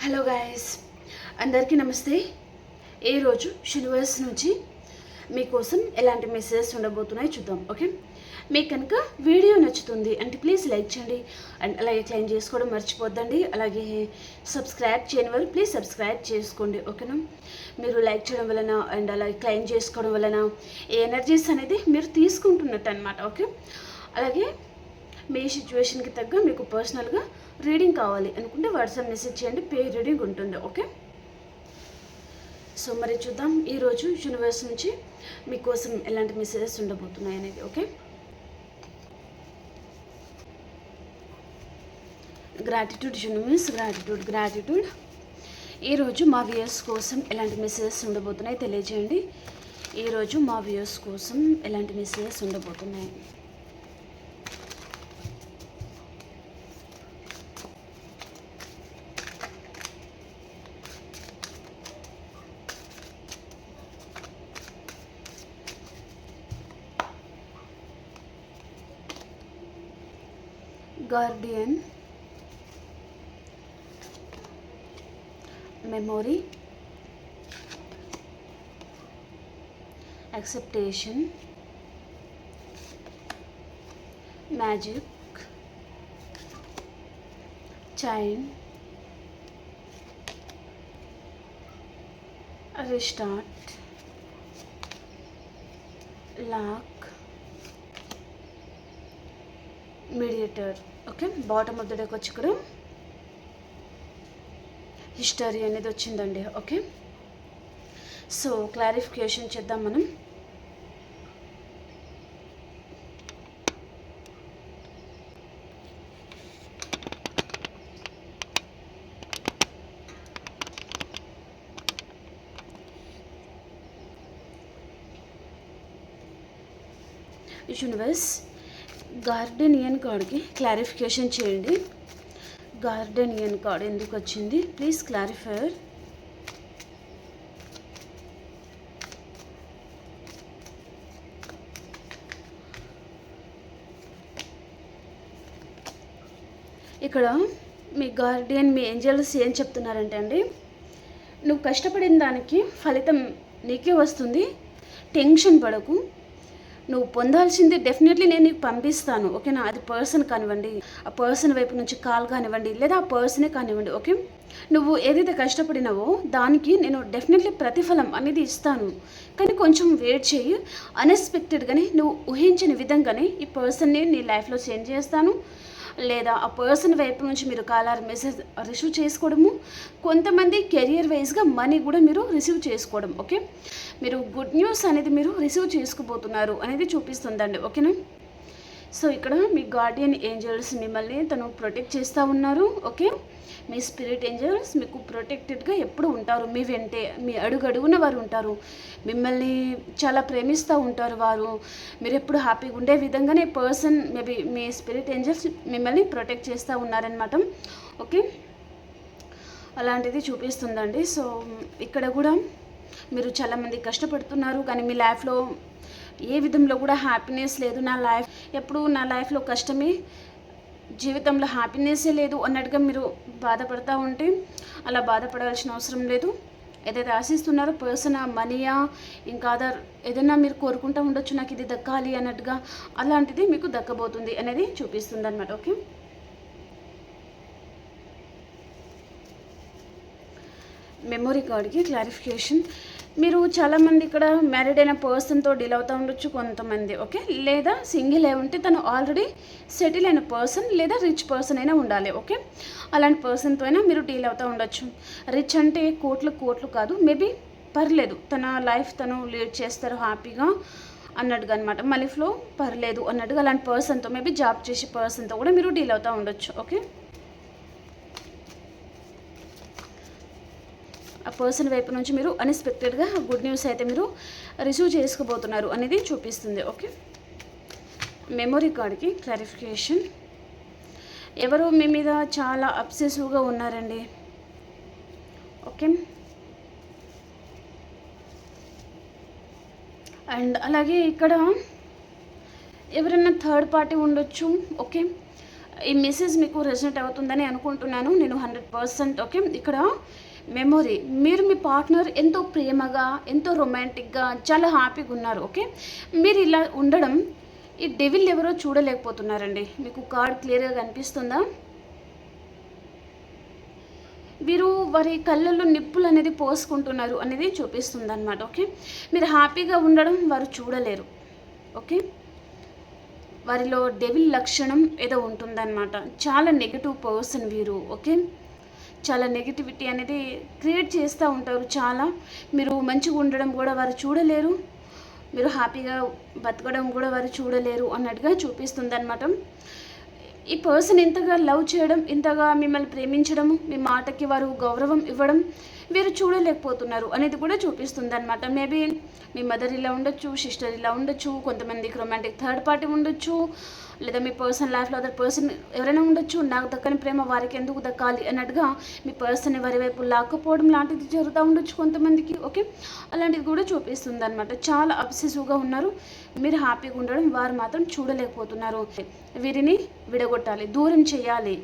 Hello guys, అందరికీ నమస్తే. ఈరోజు యూనివర్స్ నుంచి మీకోసం ఎలాంటి మెసేజెస్ ఉండబోతున్నాయి చూద్దాం. ఓకే, మీకు కనుక వీడియో నచ్చుతుంది అంటే ప్లీజ్ లైక్ చేయండి అండ్ అలాగే క్లైమ్ చేసుకోవడం మర్చిపోద్దండి. అలాగే సబ్స్క్రైబ్ చేయని వాళ్ళు ప్లీజ్ సబ్స్క్రైబ్ చేసుకోండి. ఓకేనా, మీరు లైక్ చేయడం వలన అండ్ అలాగే క్లైమ్ చేసుకోవడం వలన ఈ ఎనర్జీస్ అనేది మీరు తీసుకుంటున్నట్టు అనమాట. ఓకే, అలాగే మీ సిచ్యువేషన్కి తగ్గ మీకు పర్సనల్గా రీడింగ్ కావాలి అనుకుంటే వాట్సాప్ మెసేజ్ చేయండి, పే రీడింగ్ ఉంటుంది. ఓకే, సో మరి చూద్దాం ఈరోజు యూనివర్స్ నుంచి మీకోసం ఎలాంటి మెసేజెస్ ఉండబోతున్నాయి అనేది. Okay, gratitude universe, gratitude. ఈరోజు మా వ్యూయర్స్ కోసం ఎలాంటి మెసేజెస్ ఉండబోతున్నాయి తెలియజేయండి. ఈరోజు మా వ్యూయర్స్ కోసం ఎలాంటి మెసేజెస్ ఉండబోతున్నాయి. Guardian, memory, acceptation, magic, chain, restart, luck, mediator. Okay, bottom of the deck వచ్చి ఇక్కడ హిస్టరీ అనేది వచ్చిందండి. ఓకే, సో క్లారిఫికేషన్ చేద్దాం మనం. యూనివర్స్, గార్డెనియన్ కార్డ్కి క్లారిఫికేషన్ చేయండి. గార్డెనియన్ కార్డ్ ఎందుకు వచ్చింది, ప్లీజ్ క్లారిఫైర్. ఇక్కడ మీ గార్డియన్, మీ ఏంజల్స్ ఏం చెప్తున్నారంటే అండి, నువ్వు పడిన దానికి ఫలితం నీకే వస్తుంది, టెన్షన్ పడకు, నువ్వు పొందాల్సింది డెఫినెట్లీ నేను నీకు పంపిస్తాను. ఓకేనా, అది పర్సన్ కానివ్వండి, ఆ పర్సన్ వైపు నుంచి కాల్ కానివ్వండి, లేదా ఆ పర్సనే కానివ్వండి. ఓకే, నువ్వు ఏదైతే కష్టపడినావో దానికి నేను డెఫినెట్లీ ప్రతిఫలం అనేది ఇస్తాను, కానీ కొంచెం వెయిట్ చేయి. అన్ఎక్స్పెక్టెడ్గానే నువ్వు ఊహించిన విధంగానే ఈ పర్సన్ని నీ లైఫ్లో చేంజ్ చేస్తాను, లేదా ఆ పర్సన్ వైపు నుంచి మీరు కాలర్ మెసేజ్ రిసీవ్ చేసుకోవడము, కొంతమంది కెరియర్ వైజ్గా మనీ కూడా మీరు రిసీవ్ చేసుకోవడం. ఓకే, మీరు గుడ్ న్యూస్ అనేది మీరు రిసీవ్ చేసుకోబోతున్నారు అనేది చూపిస్తుందండి. ఓకేనా, సో ఇక్కడ మీ గార్డియన్ ఏంజల్స్ మిమ్మల్ని తను ప్రొటెక్ట్ చేస్తూ ఉన్నారు. ఓకే, మీ స్పిరిట్ ఏంజల్స్ మీకు ప్రొటెక్టెడ్గా ఎప్పుడు ఉంటారు, మీ వెంటే, మీ అడుగడుగున వారు ఉంటారు, మిమ్మల్ని చాలా ప్రేమిస్తూ ఉంటారు వారు. మీరు ఎప్పుడు హ్యాపీగా ఉండే విధంగానే పర్సన్ మేబీ మీ స్పిరిట్ ఏంజల్స్ మిమ్మల్ని ప్రొటెక్ట్ చేస్తూ ఉన్నారనమాట. ఓకే, అలాంటిది చూపిస్తుందండి. సో ఇక్కడ కూడా మీరు చాలామంది కష్టపడుతున్నారు, కానీ మీ లైఫ్లో ఏ విధంలో కూడా హ్యాపీనెస్ లేదు. నా లైఫ్లో కష్టమే, జీవితంలో హ్యాపీనెస్సే లేదు అన్నట్టుగా మీరు బాధపడతా ఉంటే అలా బాధపడాల్సిన అవసరం లేదు. ఏదైతే ఆశిస్తున్నారో పర్సన్, మనీయా ఇంకా అదర్ ఏదైనా మీరు కోరుకుంటూ ఉండొచ్చు, నాకు ఇది దక్కాలి అన్నట్టుగా, అలాంటిది మీకు దక్కబోతుంది అనేది చూపిస్తుంది అనమాట. ఓకే, మెమొరీ కార్డ్కి క్లారిఫికేషన్. మీరు చాలామంది ఇక్కడ మ్యారీడ్ అయిన పర్సన్తో డీల్ అవుతూ ఉండొచ్చు కొంతమంది. ఓకే, లేదా సింగిల్ అయి ఉంటే తను ఆల్రెడీ సెటిల్ అయిన పర్సన్ లేదా రిచ్ పర్సన్ అయినా ఉండాలి. ఓకే, అలాంటి పర్సన్తో అయినా మీరు డీల్ అవుతూ ఉండొచ్చు. రిచ్ అంటే కోట్లు కాదు, మేబీ పర్లేదు, తన లైఫ్ తను లీడ్ చేస్తారు హ్యాపీగా అన్నట్టుగా అనమాట. లైఫ్లో పర్లేదు అన్నట్టుగా అలాంటి పర్సన్తో, మేబీ జాబ్ చేసే పర్సన్తో కూడా మీరు డీల్ అవుతూ ఉండొచ్చు. ఓకే, ఆ పర్సన్ వైపు నుంచి మీరు అన్ఎక్స్పెక్టెడ్గా గుడ్ న్యూస్ అయితే మీరు రిసీవ్ చేసుకోబోతున్నారు అనేది చూపిస్తుంది. ఓకే, మెమొరీ కార్డ్కి క్లారిఫికేషన్. ఎవరు మీ మీద చాలా అబ్సెసివ్గా ఉన్నారండి. ఓకే, అండ్ అలాగే ఇక్కడ ఎవరైనా థర్డ్ పార్టీ ఉండొచ్చు. ఓకే, ఈ మెసేజ్ మీకు రెజనేట్ అవుతుందని అనుకుంటున్నాను నేను 100%. ఓకే, ఇక్కడ మెమొరీ, మీరు మీ పార్ట్నర్ ఎంతో ప్రేమగా, ఎంతో రొమాంటిక్గా, చాలా హ్యాపీగా ఉన్నారు. ఓకే, మీరు ఇలా ఉండడం ఈ డెవిల్ ఎవరో చూడలేకపోతున్నారండి. మీకు కార్డ్ క్లియర్గా కనిపిస్తుందా? వీరు వారి కళ్ళల్లో నిప్పులు అనేది పోసుకుంటున్నారు అనేది చూపిస్తుంది అనమాట. ఓకే, మీరు హ్యాపీగా ఉండడం వారు చూడలేరు. ఓకే, వారిలో డెవిల్ లక్షణం ఏదో ఉంటుందన్నమాట. చాలా నెగిటివ్ పర్సన్ వీరు. ఓకే, చాలా నెగిటివిటీ అనేది క్రియేట్ చేస్తూ ఉంటారు. చాలా మీరు మంచిగా ఉండడం కూడా వారు చూడలేరు, మీరు హ్యాపీగా బతకడం కూడా వారు చూడలేరు అన్నట్టుగా చూపిస్తుంది అనమాట. ఈ పర్సన్ ఇంతగా లవ్ చేయడం, ఇంతగా మిమ్మల్ని ప్రేమించడం, మీ మాటకి వారు గౌరవం ఇవ్వడం వీరు చూడలేకపోతున్నారు అనేది కూడా చూపిస్తుంది అనమాట. మేబీ మీ మదర్ ఇలా ఉండొచ్చు, సిస్టర్ ఇలా ఉండొచ్చు, కొంతమందికి రొమాంటిక్ థర్డ్ పార్టీ ఉండొచ్చు, లేదా మీ పర్సనల్ లైఫ్లో అదర్ పర్సన్ ఎవరైనా ఉండొచ్చు. నాకు దక్కని ప్రేమ వారికి ఎందుకు దక్కాలి అన్నట్టుగా మీ పర్సన్ వారి వైపు లాక్కపోవడం లాంటిది జరుగుతూ ఉండొచ్చు కొంతమందికి. ఓకే, అలాంటిది కూడా చూపిస్తుంది అనమాట. చాలా అబ్సెసివ్గా ఉన్నారు, మీరు హ్యాపీగా ఉండడం వారు మాత్రం చూడలేకపోతున్నారు. వీరిని విడగొట్టాలి, దూరం చేయాలి.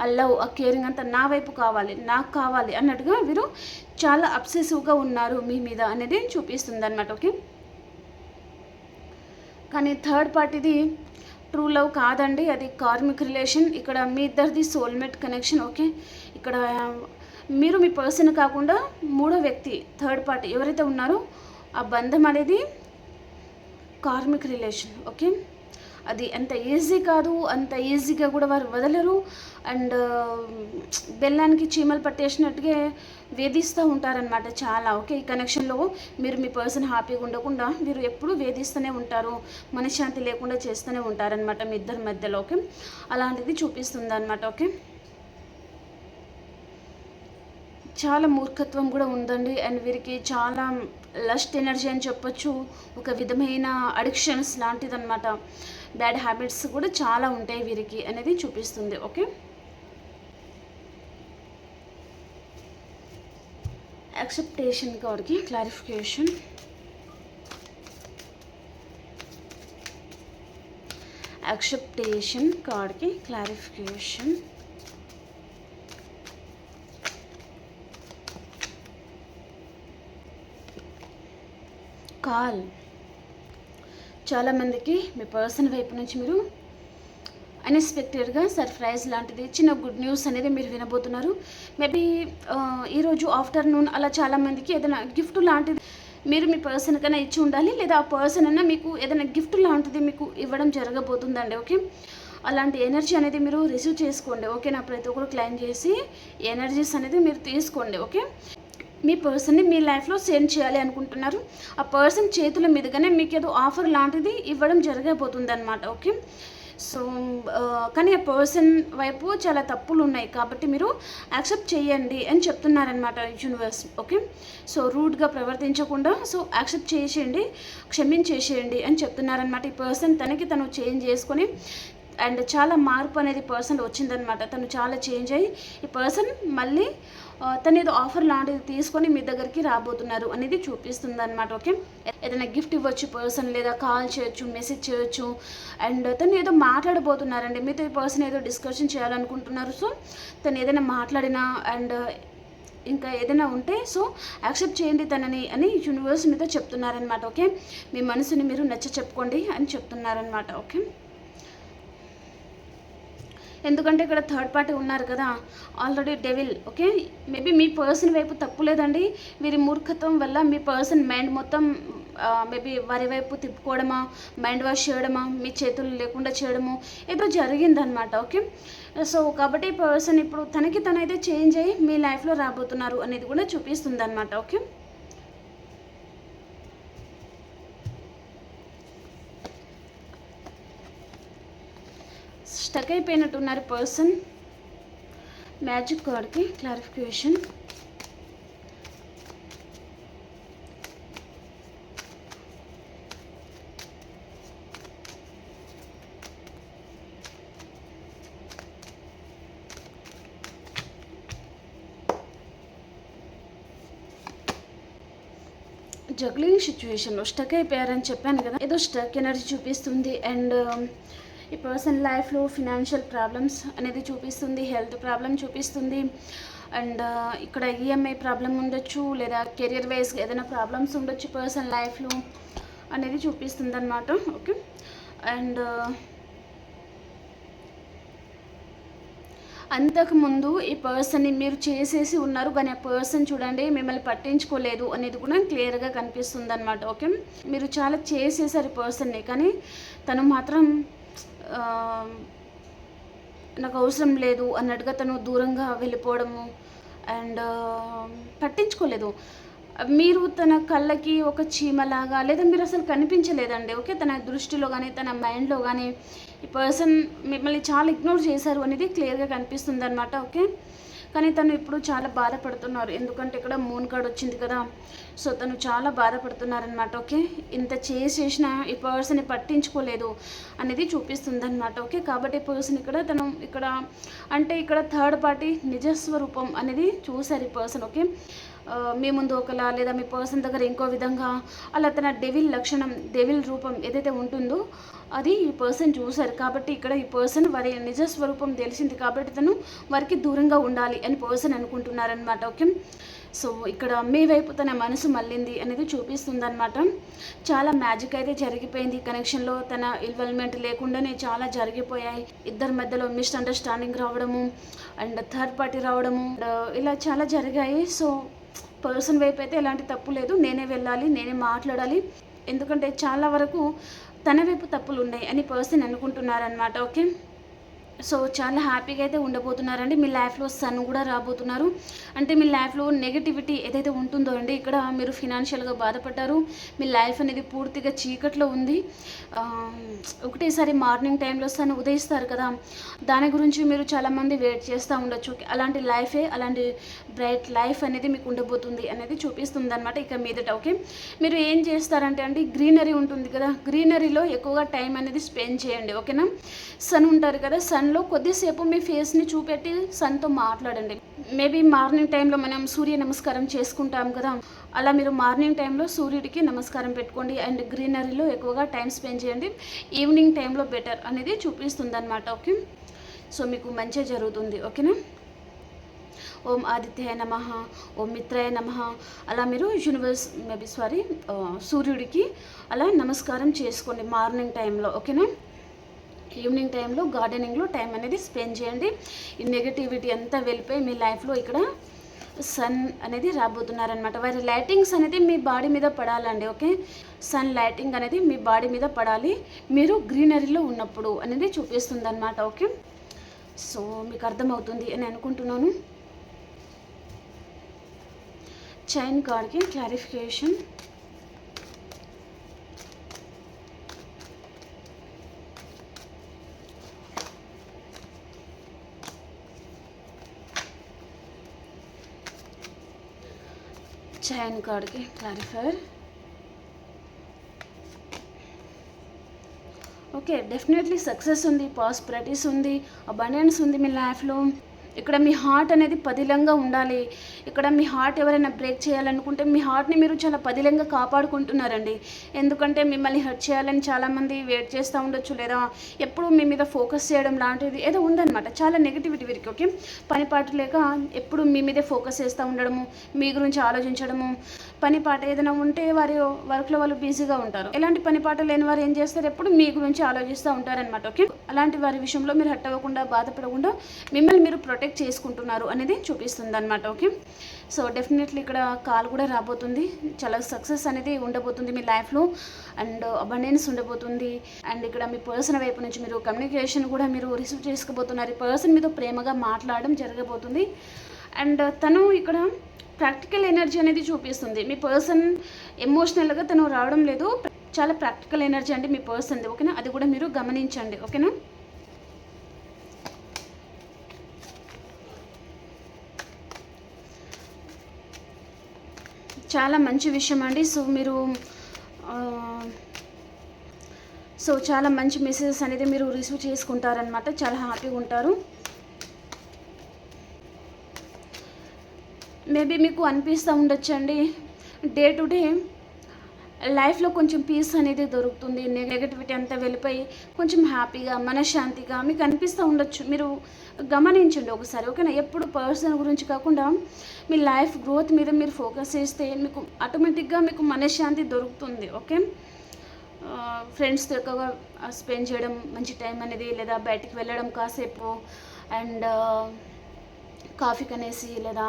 ఆ లవ్, ఆ కేరింగ్ అంతా నా వైపు కావాలి, నాకు కావాలి అన్నట్టుగా వీరు చాలా అబ్సెసివ్గా ఉన్నారు మీ మీద అనేది చూపిస్తుంది అనమాట. ఓకే, కానీ థర్డ్ పార్టీది ట్రూ లవ్ కాదండి, అది కార్మిక్ రిలేషన్. ఇక్కడ మీ ఇద్దరిది సోల్మేట్ కనెక్షన్. ఓకే, ఇక్కడ మీరు మీ పర్సన్ కాకుండా మూడో వ్యక్తి, థర్డ్ పార్టీ ఎవరైతే ఉన్నారో ఆ బంధం అనేది కార్మిక్ రిలేషన్. ఓకే, అది అంత ఈజీ కాదు, అంత ఈజీగా కూడా వారు వదలరు. అండ్ బెల్లానికి చీమలు పట్టేసినట్టుగా వేధిస్తూ ఉంటారనమాట చాలా. ఓకే, ఈ కనెక్షన్లో మీరు మీ పర్సన్ హ్యాపీగా ఉండకుండా మీరు ఎప్పుడూ వేధిస్తూనే ఉంటారు, మనశ్శాంతి లేకుండా చేస్తూనే ఉంటారనమాట మీ ఇద్దరి మధ్యలో. ఓకే, అలాంటిది చూపిస్తుంది అనమాట. ఓకే, చాలా మూర్ఖత్వం కూడా ఉందండి. అండ్ వీరికి చాలా లస్ట్ ఎనర్జీ అని చెప్పొచ్చు, ఒక విధమైన అడిక్షన్స్ లాంటిదన్నమాట. బ్యాడ్ హ్యాబిట్స్ కూడా చాలా ఉంటాయి వీరికి అనేది చూపిస్తుంది. ఓకే, యాక్సెప్టేషన్ కార్డ్కి క్లారిఫికేషన్. యాక్సెప్టేషన్ కార్డ్కి క్లారిఫికేషన్. కాల్, చాలామందికి మీ పర్సన్ వైపు నుంచి మీరు అన్ఎక్స్పెక్టెడ్గా సర్ప్రైజ్ లాంటిది చిన్న గుడ్ న్యూస్ అనేది మీరు వినబోతున్నారు. మేబీ ఈరోజు ఆఫ్టర్నూన్ అలా చాలామందికి ఏదైనా గిఫ్ట్ లాంటిది మీరు మీ పర్సన్ కన్నా ఇచ్చి ఉండాలి, లేదా ఆ పర్సన్ అన్నా మీకు ఏదైనా గిఫ్ట్ లాంటిది మీకు ఇవ్వడం జరగబోతుందండి. ఓకే, అలాంటి ఎనర్జీ అనేది మీరు రిసీవ్ చేసుకోండి. ఓకే, నా ప్రతి ఒక్కరు క్లైమ్ చేసి ఎనర్జీస్ అనేది మీరు తీసుకోండి. ఓకే, మీ పర్సన్ని మీ లైఫ్లో సెండ్ చేయాలి అనుకుంటున్నారు. ఆ పర్సన్ చేతుల మీదుగానే మీకు ఏదో ఆఫర్ లాంటిది ఇవ్వడం జరగబోతుంది అనమాట. ఓకే, సో కానీ ఆ పర్సన్ వైపు చాలా తప్పులు ఉన్నాయి కాబట్టి మీరు యాక్సెప్ట్ చేయండి అని చెప్తున్నారనమాట యూనివర్స్. ఓకే, సో రూడ్గా ప్రవర్తించకుండా సో యాక్సెప్ట్ చేసేయండి, క్షమించేసేయండి అని చెప్తున్నారనమాట. ఈ పర్సన్ తనకి తను చేంజ్ చేసుకొని అండ్ చాలా మార్పు అనేది పర్సన్ వచ్చిందనమాట. తను చాలా చేంజ్ అయ్యి ఈ పర్సన్ మళ్ళీ తను ఏదో ఆఫర్ లాంటిది తీసుకొని మీ దగ్గరికి రాబోతున్నారు అనేది చూపిస్తుంది అనమాట. ఓకే, ఏదైనా గిఫ్ట్ ఇవ్వచ్చు పర్సన్, లేదా కాల్ చేయొచ్చు, మెసేజ్ చేయొచ్చు. అండ్ తను ఏదో మాట్లాడబోతున్నారండి మీతో. ఈ పర్సన్ ఏదో డిస్కషన్ చేయాలనుకుంటున్నారు. సో తను ఏదైనా మాట్లాడినా అండ్ ఇంకా ఏదైనా ఉంటే సో యాక్సెప్ట్ చేయండి తనని అని యూనివర్స్ మీతో చెప్తున్నారనమాట. ఓకే, మీ మనసుని మీరు నచ్చ చెప్పుకోండి అని చెప్తున్నారనమాట. ఓకే, ఎందుకంటే ఇక్కడ థర్డ్ పార్టీ ఉన్నారు కదా, ఆల్రెడీ డెవిల్. ఓకే, మేబీ మీ పర్సన్ వైపు తప్పు లేదండి, వీరి మూర్ఖత్వం వల్ల మీ పర్సన్ మైండ్ మొత్తం మేబీ వారి వైపు తిప్పుకోవడమా, మైండ్ వాష్ చేయడమా, మీ చేతులు లేకుండా చేయడము ఏదో జరిగిందనమాట. ఓకే, సో కాబట్టి ఈ పర్సన్ ఇప్పుడు తనకి తనైతే చేంజ్ అయ్యి మీ లైఫ్లో రాబోతున్నారు అనేది కూడా చూపిస్తుంది అనమాట. ఓకే, స్టక్ అయిపోయినట్టున్నారు పర్సన్. మ్యాజిక్ కార్డ్కి క్లారిఫికేషన్. జగ్లింగ్ సిచ్యువేషన్లో స్టక్ అయిపోయారని చెప్పాను కదా, ఏదో స్టక్ ఎనర్జీ చూపిస్తుంది. అండ్ ఈ పర్సన్ లైఫ్లో ఫినాన్షియల్ ప్రాబ్లమ్స్ అనేది చూపిస్తుంది, హెల్త్ ప్రాబ్లం చూపిస్తుంది, అండ్ ఇక్కడ ఈఎంఐ ప్రాబ్లం ఉండొచ్చు, లేదా కెరియర్ వైజ్ ఏదైనా ప్రాబ్లమ్స్ ఉండొచ్చు పర్సన్ లైఫ్లో అనేది చూపిస్తుంది అనమాట. ఓకే, అండ్ అంతకుముందు ఈ పర్సన్ని మీరు చేసేసి ఉన్నారు, కానీ ఆ పర్సన్ చూడండి మిమ్మల్ని పట్టించుకోలేదు అనేది కూడా క్లియర్గా కనిపిస్తుంది అనమాట. ఓకే, మీరు చాలా చేసేసారు ఈ పర్సన్ని, కానీ తను మాత్రం నాకు అవసరం లేదు అన్నట్టుగా తను దూరంగా వెళ్ళిపోవడము అండ్ పట్టించుకోలేదు. మీరు తన కళ్ళకి ఒక చీమలాగా, లేదా మీరు అసలు కనిపించలేదండి. ఓకే, తన దృష్టిలో కానీ తన మైండ్లో కానీ ఈ పర్సన్ మిమ్మల్ని చాలా ఇగ్నోర్ చేశారు అనేది క్లియర్గా కనిపిస్తుంది అనమాట. ఓకే, కానీ తను ఇప్పుడు చాలా బాధపడుతున్నారు, ఎందుకంటే ఇక్కడ మూన్ కార్డ్ వచ్చింది కదా, సో తను చాలా బాధపడుతున్నారనమాట. ఓకే, ఇంత చేసేసిన ఈ పర్సన్ని పట్టించుకోలేదు అనేది చూపిస్తుంది అనమాట. ఓకే, కాబట్టి పర్సన్ ఇక్కడ అంటే ఇక్కడ థర్డ్ పార్టీ నిజస్వరూపం అనేది చూశారు ఈ పర్సన్. ఓకే, మీ ముందు ఒకలా, లేదా మీ పర్సన్ దగ్గర ఇంకో విధంగా, అలా తన డెవిల్ లక్షణం, డెవిల్ రూపం ఏదైతే ఉంటుందో అది ఈ పర్సన్ చూశారు. కాబట్టి ఇక్కడ ఈ పర్సన్ వారి నిజస్వరూపం తెలిసింది, కాబట్టి తను వారికి దూరంగా ఉండాలి అని పర్సన్ అనుకుంటున్నారనమాట. ఓకే, సో ఇక్కడ మీ వైపు తన మనసు మళ్ళింది అనేది చూపిస్తుంది అనమాట. చాలా మ్యాజిక్ అయితే జరిగిపోయింది కనెక్షన్లో, తన ఇన్వాల్వ్మెంట్ లేకుండానే చాలా జరిగిపోయాయి. ఇద్దరి మధ్యలో మిస్అండర్స్టాండింగ్ రావడము అండ్ థర్డ్ పార్టీ రావడము ఇలా చాలా జరిగాయి. సో పర్సన్ వైపు అయితే ఎలాంటి తప్పు లేదు, నేనే వెళ్ళాలి, నేనే మాట్లాడాలి, ఎందుకంటే చాలా వరకు తన వైపు తప్పులు ఉన్నాయి అని పర్సన్ అనుకుంటున్నారనమాట. ఓకే, సో చాలా హ్యాపీగా అయితే ఉండబోతున్నారండి. మీ లైఫ్లో సన్ కూడా రాబోతున్నారు. అంటే మీ లైఫ్లో నెగటివిటీ ఏదైతే ఉంటుందో అండి, ఇక్కడ మీరు ఫినాన్షియల్గా బాధపడ్డారు, మీ లైఫ్ అనేది పూర్తిగా చీకట్లో ఉంది. ఒకటేసారి మార్నింగ్ టైంలో సన్ ఉదయిస్తారు కదా, దాని గురించి మీరు చాలామంది వెయిట్ చేస్తూ ఉండొచ్చు. అలాంటి లైఫే, అలాంటి బ్రైట్ లైఫ్ అనేది మీకు ఉండబోతుంది అనేది చూపిస్తుంది అనమాట ఇక మీదట. ఓకే, మీరు ఏం చేస్తారంటే అండి, గ్రీనరీ ఉంటుంది కదా, గ్రీనరీలో ఎక్కువగా టైం అనేది స్పెండ్ చేయండి. ఓకేనా, సన్ ఉంటారు కదా, సన్లో కొద్దిసేపు మీ ఫేస్ని చూపెట్టి సన్తో మాట్లాడండి. మేబీ మార్నింగ్ టైంలో మనం సూర్య నమస్కారం చేసుకుంటాం కదా, అలా మీరు మార్నింగ్ టైంలో సూర్యుడికి నమస్కారం పెట్టుకోండి అండ్ గ్రీనరీలో ఎక్కువగా టైం స్పెండ్ చేయండి. ఈవినింగ్ టైంలో బెటర్ అనేది చూపిస్తుంది అనమాట. ఓకే, సో మీకు మంచి జరుగుతుంది. ఓకేనా, ఓం ఆదిత్యాయ నమః, ఓం మిత్రాయ నమః, అలా మీరు సూర్యుడికి అలా నమస్కారం చేసుకోండి మార్నింగ్ టైంలో. ఓకేనా, ఈవినింగ్ టైంలో గార్డెనింగ్లో టైం అనేది స్పెండ్ చేయండి. ఈ నెగటివిటీ అంతా వెళ్ళిపోయి మీ లైఫ్లో ఇక్కడ సన్ అనేది రాబోతున్నారనమాట. వారి లైటింగ్స్ అనేది మీ బాడీ మీద పడాలండి. ఓకే, సన్ లైటింగ్ అనేది మీ బాడీ మీద పడాలి మీరు గ్రీనరీలో ఉన్నప్పుడు అనేది చూపిస్తుంది అనమాట. ఓకే, సో మీకు అర్థమవుతుంది అని అనుకుంటున్నాను. చైన్ కార్డ్కి క్లారిఫికేషన్. చైన్ కార్డ్కి క్లారిఫైర్. ఓకే, డెఫినెట్లీ సక్సెస్ ఉంది, పాసిబిలిటీస్ ఉంది, అబండెన్స్ ఉంది మీ లైఫ్లో. ఇక్కడ మీ హార్ట్ అనేది పదిలంగా ఉండాలి. ఇక్కడ మీ హార్ట్ ఎవరైనా బ్రేక్ చేయాలనుకుంటే మీ హార్ట్ని మీరు చాలా పదిలంగా కాపాడుకుంటున్నారండి. ఎందుకంటే మిమ్మల్ని హర్ట్ చేయాలని చాలామంది వెయిట్ చేస్తూ ఉండొచ్చు, లేదా ఎప్పుడు మీ మీద ఫోకస్ చేయడం లాంటిది ఏదో ఉందన్నమాట. చాలా నెగిటివిటీ వీరికి. ఓకే, పనిపాటు లేక ఎప్పుడు మీ మీదే ఫోకస్ చేస్తూ ఉండడము, మీ గురించి ఆలోచించడము, పనిపాట ఏదైనా ఉంటే వారి వర్క్లో వాళ్ళు బిజీగా ఉంటారు. ఎలాంటి పనిపాట లేని వారు ఏం చేస్తారు, ఎప్పుడు మీ గురించి ఆలోచిస్తూ ఉంటారనమాట. ఓకే, అలాంటి వారి విషయంలో మీరు హర్ట్ అవ్వకుండా, బాధపడకుండా మిమ్మల్ని మీరు ప్రొటెక్ట్ చేసుకుంటున్నారు అనేది చూపిస్తుంది అనమాట. ఓకే, సో డెఫినెట్లీ ఇక్కడ కాల్ కూడా రాబోతుంది, చాలా సక్సెస్ అనేది ఉండబోతుంది మీ లైఫ్లో అండ్ అబండెన్స్ ఉండబోతుంది. అండ్ ఇక్కడ మీ పర్సన్ వైపు నుంచి మీరు కమ్యూనికేషన్ కూడా మీరు రిసీవ్ చేసుకోబోతున్నారు. ఈ పర్సన్ మీతో ప్రేమగా మాట్లాడడం జరగబోతుంది అండ్ తను ఇక్కడ ప్రాక్టికల్ ఎనర్జీ అనేది చూపిస్తుంది. మీ పర్సన్ ఎమోషనల్గా తను రావడం లేదు, చాలా ప్రాక్టికల్ ఎనర్జీ అండి మీ పర్సన్ది. ఓకేనా, అది కూడా మీరు గమనించండి. ఓకేనా, చాలా మంచి విషయం అండి. సో చాలా మంచి మెసేజెస్ అనేది మీరు రిసీవ్ చేసుకుంటారనమాట, చాలా హ్యాపీగా ఉంటారు. మేబీ మీకు అనిపిస్తూ ఉండొచ్చండి, డే టు డే లైఫ్లో కొంచెం పీస్ అనేది దొరుకుతుంది. నెగటివిటీ అంతా వెళ్ళిపోయి కొంచెం హ్యాపీగా మనశ్శాంతిగా మీకు అనిపిస్తూ ఉండొచ్చు. మీరు గమనించండి ఒకసారి, ఓకేనా? ఎప్పుడు పర్సన్ గురించి కాకుండా మీ లైఫ్ గ్రోత్ మీద మీరు ఫోకస్ చేస్తే మీకు ఆటోమేటిక్గా మీకు మనశ్శాంతి దొరుకుతుంది. ఓకే, ఫ్రెండ్స్తో ఎక్కువగా స్పెండ్ చేయడం, మంచి టైం అనేది, లేదా బయటికి వెళ్ళడం కాసేపు, అండ్ కాఫీ కనేసి లేదా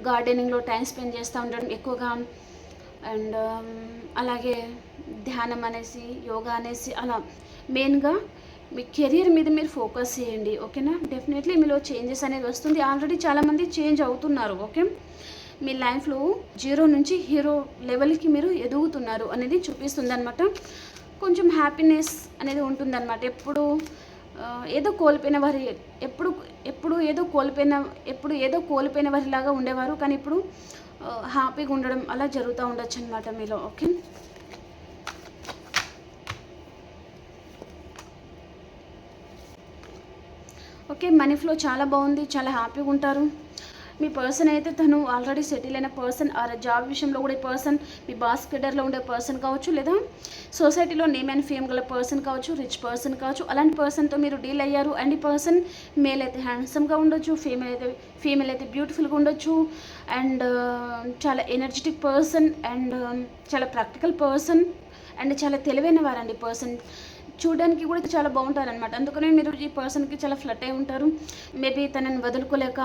గార్డెనింగ్లో టైం స్పెండ్ చేస్తూ ఉండడం ఎక్కువగా, అండ్ అలాగే ధ్యానం అనేసి, యోగా అనేసి, అలా మెయిన్గా మీ కెరీర్ మీద మీరు ఫోకస్ చేయండి. ఓకేనా? డెఫినెట్లీ మీలో చేంజెస్ అనేది వస్తుంది. ఆల్రెడీ చాలామంది చేంజ్ అవుతున్నారు. ఓకే, మీ లైఫ్లో 0 నుంచి హీరో లెవెల్కి మీరు ఎదుగుతున్నారు అనేది చూపిస్తుంది అనమాట. కొంచెం హ్యాపీనెస్ అనేది ఉంటుందన్నమాట. ఎప్పుడు ఏదో కోల్పోయిన వారి ఎప్పుడు ఏదో కోల్పోయిన వారిలాగా ఉండేవారు, కానీ ఇప్పుడు హ్యాపీగా ఉండడం అలా జరుగుతూ ఉండొచ్చు అనమాట మీలో. ఓకే, ఓకే, మనీ ఫ్లో చాలా బాగుంది, చాలా హ్యాపీగా ఉంటారు. మీ పర్సన్ అయితే తను ఆల్రెడీ సెటిల్ అయిన పర్సన్, ఆ జాబ్ విషయంలో కూడా ఈ పర్సన్ మీ బాస్ కెడర్లో ఉండే పర్సన్ కావచ్చు, లేదా సొసైటీలో నేమ్ అండ్ ఫేమ్ గల పర్సన్ కావచ్చు, రిచ్ పర్సన్ కావచ్చు. అలాంటి పర్సన్తో మీరు డీల్ అయ్యారు. అండ్ ఈ పర్సన్ మేల్ అయితే హ్యాండ్సమ్గా ఉండొచ్చు, ఫీమేల్ అయితే బ్యూటిఫుల్గా ఉండొచ్చు, అండ్ చాలా ఎనర్జెటిక్ పర్సన్, అండ్ చాలా ప్రాక్టికల్ పర్సన్, అండ్ చాలా తెలివైన వారండి పర్సన్. చూడడానికి కూడా చాలా బాగుంటారనమాట. అందుకనే మీరు ఈ పర్సన్కి చాలా ఫ్లట్ అయి ఉంటారు. మేబీ తనని వదులుకోలేక,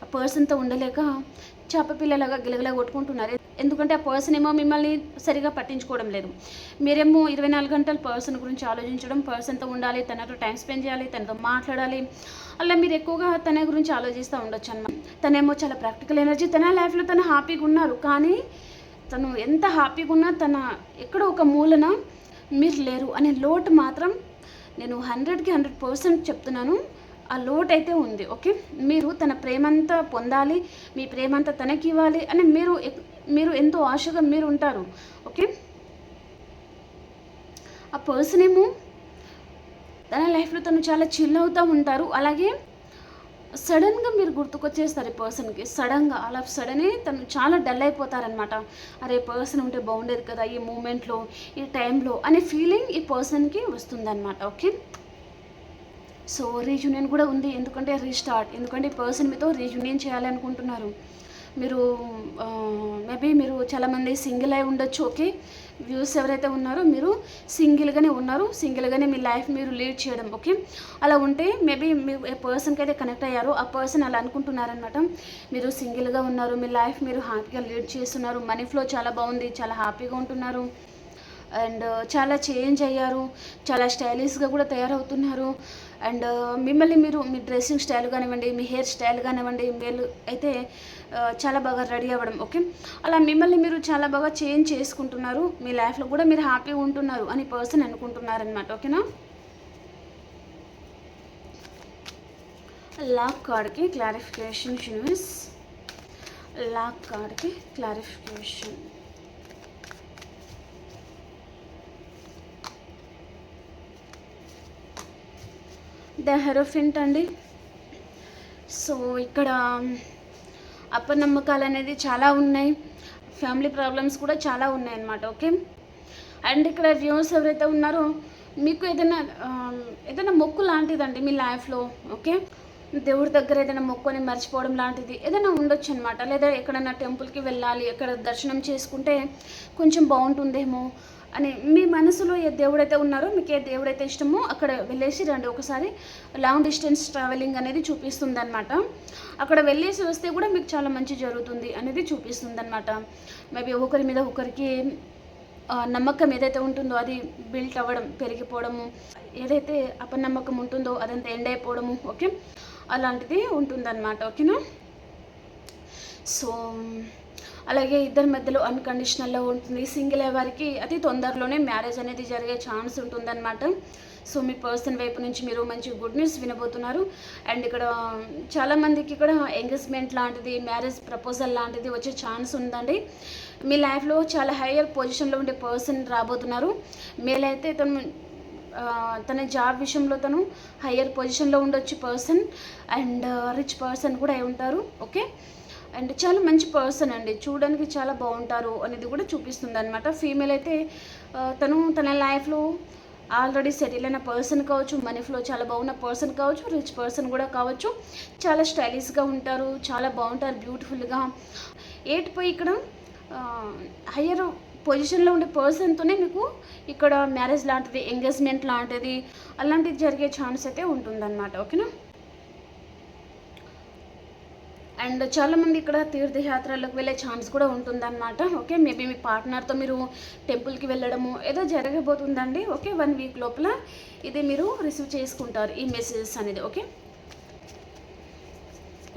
ఆ పర్సన్తో ఉండలేక చేప పిల్లలాగా గిలగలా కొట్టుకుంటున్నారు. ఎందుకంటే ఆ పర్సన్ ఏమో మిమ్మల్ని సరిగా పట్టించుకోవడం లేదు. మీరేమో 24 గంటలు పర్సన్ గురించి ఆలోచించడం, పర్సన్తో ఉండాలి, తనతో టైం స్పెండ్ చేయాలి, తనతో మాట్లాడాలి, అలా మీరు ఎక్కువగా తన గురించి ఆలోచిస్తూ ఉండొచ్చు అన్నమాట. తనేమో చాలా ప్రాక్టికల్ ఎనర్జీ, తన లైఫ్లో తను హ్యాపీగా ఉన్నారు, కానీ తను ఎంత హ్యాపీగా ఉన్నా తన ఎక్కడో ఒక మూలన మీరు లేరు అనే లోటు మాత్రం నేను 100కి 100% చెప్తున్నాను. ఆ లోటు అయితే ఉంది. ఓకే, మీరు తన ప్రేమంతా పొందాలి, మీ ప్రేమంతా తనకి ఇవ్వాలి అని మీరు ఎంతో ఆశగా మీరు ఉంటారు. ఓకే, ఆ పర్సన్ ఏమో తన లైఫ్లో తను చాలా చిల్ అవుతూ ఉంటారు. అలాగే సడన్గా మీరు గుర్తుకొచ్చేస్తారు ఈ పర్సన్కి. సడన్గా అలా సడనే తను చాలా డల్ అయిపోతారనమాట. అరే పర్సన్ ఉంటే బాగుండేది కదా ఈ మూమెంట్లో, ఈ టైంలో అనే ఫీలింగ్ ఈ పర్సన్కి వస్తుందన్నమాట. ఓకే, సో రీయూనియన్ కూడా ఉంది. ఎందుకంటే రీస్టార్ట్, ఎందుకంటే ఈ పర్సన్ మీతో రీయూనియన్ చేయాలి అనుకుంటున్నారు. మీరు మేబీ మీరు చాలామంది సింగిల్ అయి ఉండొచ్చు. ఓకే, వ్యూస్ ఎవరైతే ఉన్నారో మీరు సింగిల్గానే ఉన్నారు, సింగిల్గానే మీ లైఫ్ మీరు లీడ్ చేయడం. ఓకే, అలా ఉంటే మేబీ మీరు ఏ పర్సన్కి అయితే కనెక్ట్ అయ్యారో ఆ పర్సన్ అలా అనుకుంటున్నారనమాట. మీరు సింగిల్గా ఉన్నారు, మీ లైఫ్ మీరు హ్యాపీగా లీడ్ చేస్తున్నారు, మనీ ఫ్లో చాలా బాగుంది, చాలా హ్యాపీగా ఉంటున్నారు, అండ్ చాలా చేంజ్ అయ్యారు, చాలా స్టైలిష్గా కూడా తయారవుతున్నారు. అండ్ మిమ్మల్ని మీరు మీ డ్రెస్సింగ్ స్టైల్ కానివ్వండి, మీ హెయిర్ స్టైల్ కానివ్వండి, మీరు అయితే చాలా బాగా రెడీ అవ్వడం. ఓకే, అలా మిమ్మల్ని మీరు చాలా బాగా చేంజ్ చేసుకుంటున్నారు, మీ లైఫ్లో కూడా మీరు హ్యాపీగా ఉంటున్నారు అని పర్సన్ అనుకుంటున్నారనమాట. ఓకేనా? లాక్ కార్డ్కి క్లారిఫికేషన్ యూనివర్స్, లాక్ కార్డ్కి క్లారిఫికేషన్. ద హెరోఫింట్ అండి. సో ఇక్కడ అపనమ్మకాలు అనేది చాలా ఉన్నాయి, ఫ్యామిలీ ప్రాబ్లమ్స్ కూడా చాలా ఉన్నాయి అన్నమాట. ఓకే, అండ్ ఇక్కడ వ్యూస్ ఎవరైతే ఉన్నారో మీకు ఏదైనా మొక్కు లాంటిదండి మీ లైఫ్లో. ఓకే, దేవుడి దగ్గర ఏదైనా మొక్కుని మర్చిపోవడం లాంటిది ఏదైనా ఉండొచ్చు అనమాట. లేదా ఎక్కడైనా టెంపుల్కి వెళ్ళాలి, ఎక్కడ దర్శనం చేసుకుంటే కొంచెం బాగుంటుందేమో అని మీ మనసులో ఏ దేవుడైతే ఉన్నారో, మీకు ఏ దేవుడైతే ఇష్టమో అక్కడ వెళ్ళేసి రండి. ఒకసారి లాంగ్ డిస్టెన్స్ ట్రావెలింగ్ అనేది చూపిస్తుంది అనమాట. అక్కడ వెళ్ళేసి వస్తే కూడా మీకు చాలా మంచి జరుగుతుంది అనేది చూపిస్తుంది అనమాట. మేబీ ఒకరి మీద ఒకరికి నమ్మకం ఏదైతే ఉంటుందో అది బిల్ట్ అవ్వడం, పెరిగిపోవడము, ఏదైతే అపనమ్మకం ఉంటుందో అదంతా ఎండ్ అయిపోవడము. ఓకే, అలాంటిది ఉంటుందన్నమాట. ఓకేనా? సో అలాగే ఇద్దరి మధ్యలో అన్కండిషనల్లో ఉంటుంది. సింగిల్ అయ్యే వారికి అతి తొందరలోనే మ్యారేజ్ అనేది జరిగే ఛాన్స్ ఉంటుందన్నమాట. సో మీ పర్సన్ వైపు నుంచి మీరు మంచి గుడ్ న్యూస్ వినబోతున్నారు. అండ్ ఇక్కడ చాలామందికి ఇక్కడ ఎంగేజ్మెంట్ లాంటిది, మ్యారేజ్ ప్రపోజల్ లాంటిది వచ్చే ఛాన్స్ ఉందండి. మీ లైఫ్లో చాలా హయ్యర్ పొజిషన్లో ఉండే పర్సన్ రాబోతున్నారు. మేలైతే తన జాబ్ విషయంలో తను హయ్యర్ పొజిషన్లో ఉండొచ్చు పర్సన్, అండ్ రిచ్ పర్సన్ కూడా అయి ఉంటారు. ఓకే, అండ్ చాలా మంచి పర్సన్ అండి, చూడడానికి చాలా బాగుంటారు అనేది కూడా చూపిస్తుంది అనమాట. ఫీమేల్ అయితే తను తన లైఫ్లో ఆల్రెడీ సెటిల్ అయిన పర్సన్ కావచ్చు, మనీ ఫ్లో చాలా బాగున్న పర్సన్ కావచ్చు, రిచ్ పర్సన్ కూడా కావచ్చు. చాలా స్టైలిష్గా ఉంటారు, చాలా బాగుంటారు, బ్యూటిఫుల్గా. పోయి ఇక్కడ హయ్యర్ పొజిషన్లో ఉండే పర్సన్తోనే మీకు ఇక్కడ మ్యారేజ్ లాంటిది, ఎంగేజ్మెంట్ లాంటిది అలాంటిది జరిగే ఛాన్స్ అయితే ఉంటుందన్నమాట. ఓకేనా. అండ్ చాలామంది ఇక్కడ తీర్థయాత్రలకు వెళ్ళే ఛాన్స్ కూడా ఉంటుందన్నమాట. ఓకే, మేబీ మీ పార్ట్నర్తో మీరు టెంపుల్కి వెళ్ళడము ఏదో జరగబోతుందండి. ఓకే, 1 వీక్ లోపల ఇది మీరు రిసీవ్ చేసుకుంటారు ఈ మెసేజెస్ అనేది. ఓకే,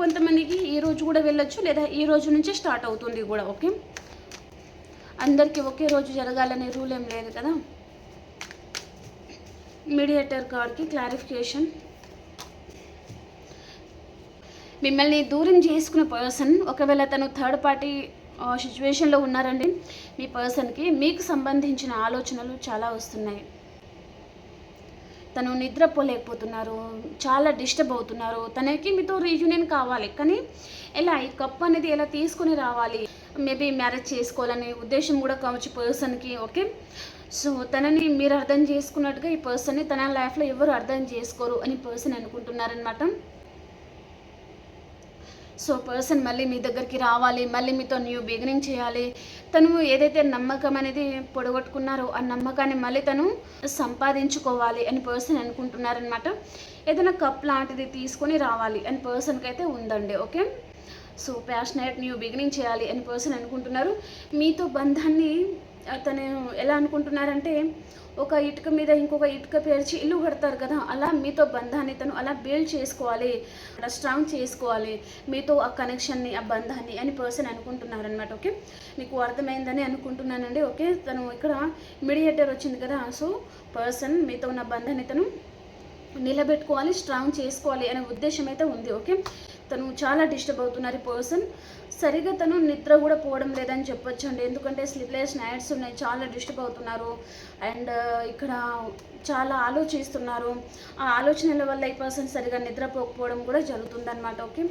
కొంతమందికి ఈ రోజు కూడా వెళ్ళొచ్చు, లేదా ఈ రోజు నుంచే స్టార్ట్ అవుతుంది కూడా. ఓకే, అందరికీ ఒకే రోజు జరగాలనే రూల్ ఏం లేదు కదా. మీడియేటర్ కార్డ్కి క్లారిఫికేషన్. మిమ్మల్ని దూరం చేసుకున్న పర్సన్ ఒకవేళ తను థర్డ్ పార్టీ సిచ్యువేషన్లో ఉన్నారండి, మీ పర్సన్కి మీకు సంబంధించిన ఆలోచనలు చాలా వస్తున్నాయి. తను నిద్రపోలేకపోతున్నారు, చాలా డిస్టర్బ్ అవుతున్నారు. తనకి మీతో రీయూనియన్ కావాలి, కానీ ఎలా ఈ కప్ అనేది ఎలా తీసుకొని రావాలి, మేబీ మ్యారేజ్ చేసుకోవాలనే ఉద్దేశం కూడా కావచ్చు పర్సన్కి. ఓకే, సో తనని మీరు అర్థం చేసుకున్నట్టుగా ఈ పర్సన్ని తన లైఫ్లో ఎవరు అర్థం చేసుకోరు అని పర్సన్ అనుకుంటున్నారనమాట. సో పర్సన్ మళ్ళీ మీ దగ్గరికి రావాలి, మళ్ళీ మీతో న్యూ బిగినింగ్ చేయాలి. తను ఏదైతే నమ్మకం అనేది పొడగొట్టుకున్నారో ఆ నమ్మకాన్ని మళ్ళీ తను సంపాదించుకోవాలి అని పర్సన్ అనుకుంటున్నారనమాట. ఏదైనా కప్ లాంటిది తీసుకొని రావాలి అని పర్సన్కి అయితే ఉందండి. Okay, so passionate new beginning చేయాలి అని పర్సన్ అనుకుంటున్నారు. మీతో బంధాన్ని తను ఎలా అనుకుంటున్నారంటే, ఒక ఇటుక మీద ఇంకొక ఇటుక పేర్చి ఇల్లు కడతారు కదా, అలా మీతో బంధాన్ని తను అలా బిల్డ్ చేసుకోవాలి, అలా స్ట్రాంగ్ చేసుకోవాలి మీతో ఆ కనెక్షన్ని, ఆ బంధాన్ని అని పర్సన్ అనుకుంటున్నారనమాట. ఓకే, మీకు అర్థమైందని అనుకుంటున్నానండి. ఓకే, తను ఇక్కడ మీడియేటర్ వచ్చింది కదా, సో పర్సన్ మీతో ఉన్న బంధాన్ని తను నిలబెట్టుకోవాలి, స్ట్రాంగ్ చేసుకోవాలి అనే ఉద్దేశం అయితే ఉంది. ఓకే, తను చాలా డిస్టర్బ్ అవుతున్నారు ఈ పర్సన్. సరిగా తను నిద్ర కూడా పోవడం లేదని చెప్పొచ్చు అండి, ఎందుకంటే స్లీప్లెస్ నైట్స్ ఉన్నాయి, చాలా డిస్టర్బ్ అవుతున్నారు. అండ్ ఇక్కడ చాలా ఆలోచిస్తున్నారు. ఆ ఆలోచనల వల్ల ఈ పర్సన్ సరిగా నిద్రపోకపోవడం కూడా జరుగుతుందన్నమాట. ఓకే,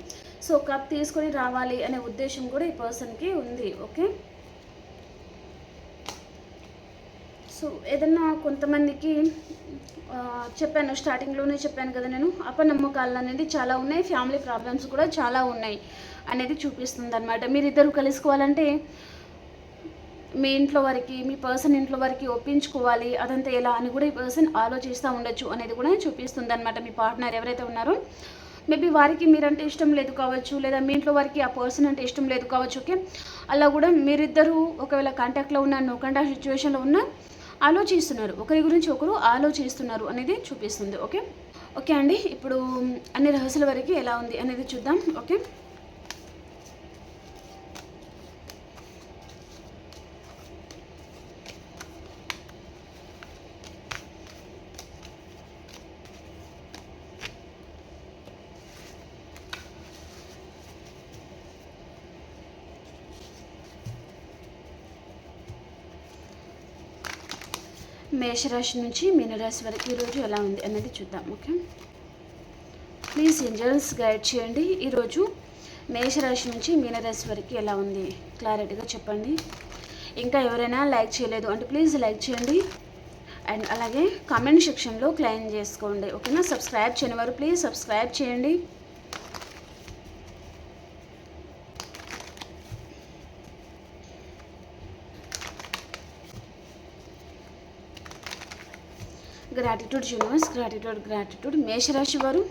సో కప్ తీసుకొని రావాలి అనే ఉద్దేశం కూడా ఈ పర్సన్కి ఉంది. ఓకే, సో ఏదన్నా కొంతమందికి చెప్పాను, స్టార్టింగ్లోనే చెప్పాను కదా నేను, అపనమ్మకాలు అనేది చాలా ఉన్నాయి, ఫ్యామిలీ ప్రాబ్లమ్స్ కూడా చాలా ఉన్నాయి అనేది చూపిస్తుంది అనమాట. మీరిద్దరు కలుసుకోవాలంటే మీ ఇంట్లో వారికి, మీ పర్సన్ ఇంట్లో వారికి ఒప్పించుకోవాలి, అదంతా ఎలా అని కూడా ఈ పర్సన్ ఆలోచిస్తూ ఉండొచ్చు అనేది కూడా చూపిస్తుంది అనమాట. మీ పార్ట్నర్ ఎవరైతే ఉన్నారో మేబీ వారికి మీరంటే ఇష్టం లేదు కావచ్చు, లేదా మీ ఇంట్లో వారికి ఆ పర్సన్ అంటే ఇష్టం లేదు కావచ్చు. ఓకే, అలా కూడా మీరిద్దరూ ఒకవేళ కాంటాక్ట్లో ఉన్న, నో కాంటాక్ట్ సిచ్యువేషన్లో ఉన్న ఆలోచిస్తున్నారు, ఒకరి గురించి ఒకరు ఆలోచిస్తున్నారు అనేది చూపిస్తుంది. ఓకే ఓకే అండి, ఇప్పుడు అన్ని రహస్యాల వరకు ఎలా ఉంది అనేది చూద్దాం. ఓకే, మేషరాశి నుంచి మీనరాశి వరకు ఈరోజు ఎలా ఉంది అనేది చూద్దాం. ఓకే, ప్లీజ్ ఏంజల్స్ గైడ్ చేయండి. ఈరోజు మేషరాశి నుంచి మీనరాశి వరకు ఎలా ఉంది క్లారిటీగా చెప్పండి. ఇంకా ఎవరైనా లైక్ చేయలేదు అంటే ప్లీజ్ లైక్ చేయండి, అండ్ అలాగే కామెంట్ సెక్షన్లో క్లెయిమ్ చేసుకోండి. ఓకేనా, సబ్స్క్రైబ్ చేయని వారు ప్లీజ్ సబ్స్క్రైబ్ చేయండి. Gratitude universe, gratitude gratitude. మేషరాశి వారు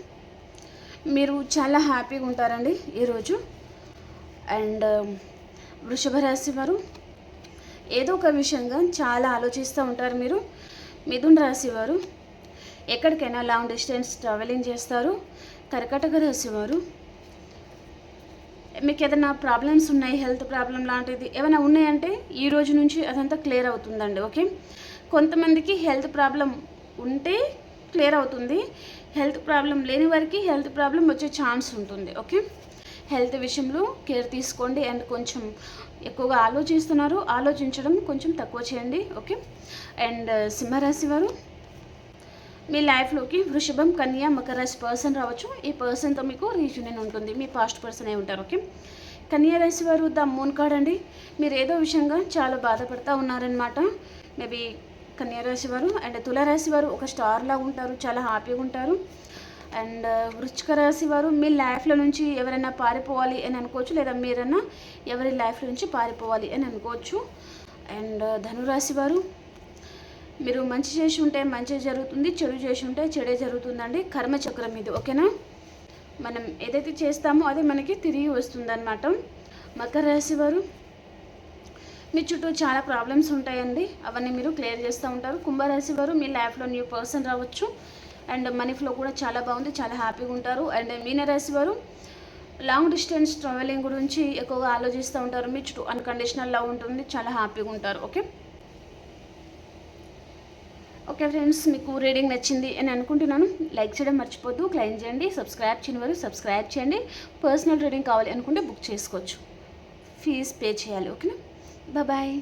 మీరు చాలా హ్యాపీగా ఉంటారండి ఈరోజు. అండ్ వృషభ రాశి వారు ఏదో ఒక విషయంగా చాలా ఆలోచిస్తూ ఉంటారు మీరు. మిథున రాశి వారు ఎక్కడికైనా లాంగ్ డిస్టెన్స్ ట్రావెలింగ్ చేస్తారు. కర్కాటక రాశి వారు మీకు ఏదైనా ప్రాబ్లమ్స్ ఉన్నాయి, హెల్త్ ప్రాబ్లం లాంటిది ఏమైనా ఉన్నాయంటే ఈ రోజు నుంచి అదంతా క్లియర్ అవుతుందండి. ఓకే, కొంతమందికి హెల్త్ ప్రాబ్లం ఉంటే క్లియర్ అవుతుంది, హెల్త్ ప్రాబ్లం లేని వారికి హెల్త్ ప్రాబ్లం వచ్చే ఛాన్స్ ఉంటుంది. ఓకే, హెల్త్ విషయంలో కేర్ తీసుకోండి. అండ్ కొంచెం ఎక్కువగా ఆలోచిస్తున్నారు, ఆలోచించడం కొంచెం తక్కువ చేయండి. ఓకే, అండ్ సింహరాశి వారు మీ లైఫ్లోకి వృషభం, కన్య, మకర రాశి పర్సన్ రావచ్చు. ఈ పర్సన్తో మీకు రీయూనియన్ ఉంటుంది, మీ పాస్ట్ పర్సన్ అయి ఉంటారు. ఓకే, కన్యా రాశి వారు ద మూన్ కార్డ్ అండి. మీరు ఏదో విషయంగా చాలా బాధపడుతూ ఉన్నారనమాట. మేబీ కన్యా రాశి వారు. అండ్ తులారాశి వారు ఒక స్టార్ లాగా ఉంటారు, చాలా హ్యాపీగా ఉంటారు. అండ్ వృశ్చిక రాశి వారు మీ లైఫ్లో నుంచి ఎవరైనా పారిపోవాలి అని అనుకోవచ్చు, లేదా మీరైనా ఎవరి లైఫ్లో నుంచి పారిపోవాలి అని అనుకోవచ్చు. అండ్ ధనురాశి వారు మీరు మంచి చేసి ఉంటే మంచి జరుగుతుంది, చెడు చేసి ఉంటే చెడే జరుగుతుందండి. కర్మచక్రం ఇది, ఓకేనా? మనం ఏదైతే చేస్తామో అది మనకి తిరిగి వస్తుందన్నమాట. మకర రాశి వారు మీ చుట్టూ చాలా ప్రాబ్లమ్స్ ఉంటాయండి, అవన్నీ మీరు క్లియర్ చేస్తూ ఉంటారు. కుంభరాశి వారు మీ లైఫ్లో న్యూ పర్సన్ రావచ్చు. అండ్ మనీ ఫ్లో కూడా చాలా బాగుంది, చాలా హ్యాపీగా ఉంటారు. అండ్ మీనరాశి వారు లాంగ్ డిస్టెన్స్ ట్రావెలింగ్ గురించి ఎక్కువగా ఆలోచిస్తూ ఉంటారు. మీ చుట్టూ అన్కండిషనల్ లవ్ ఉంటుంది, చాలా హ్యాపీగా ఉంటారు. ఓకే ఓకే ఫ్రెండ్స్, మీకు రీడింగ్ నచ్చింది అని అనుకుంటున్నాను. లైక్ చేయడం మర్చిపోద్దు, క్లైమ్ చేయండి, సబ్స్క్రైబ్ చేయని వారు సబ్స్క్రైబ్ చేయండి. పర్సనల్ రీడింగ్ కావాలి అనుకుంటే బుక్ చేసుకోవచ్చు, ఫీజ్ పే చేయాలి. ఓకేనా? బాయ్.